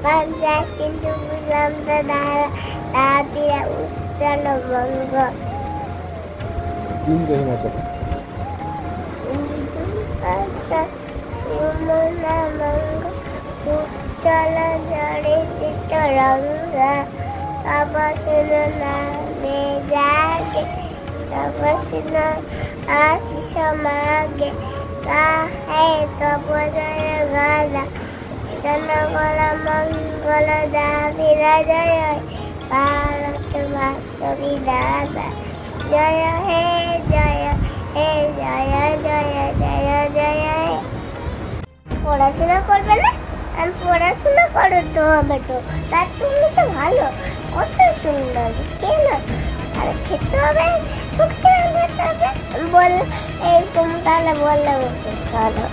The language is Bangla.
পাঞ্জা কিন্তু বুঝলাম তো দাঁড়া তাড়াতাড়ি উচ্চাল বঙ্গ উচ্চাল জড়ে চিত্তরঙ্গা তপস্য নামে জাগে তপস্য আশিস মাগে কাহে তপজয় গালা জনগণ মঙ্গল দাবিরা জয় ভারত মাতা বিধাতা জয় হে জয় হে জয় জয় জয় জয় হে। পড়াশোনা করবে না? আমি পড়াশোনা করো তো হবে তো তার তুমি তো ভালো কত সুন্দর কেন আর খেতে হবে বল এই তুমি তাহলে বললে করো।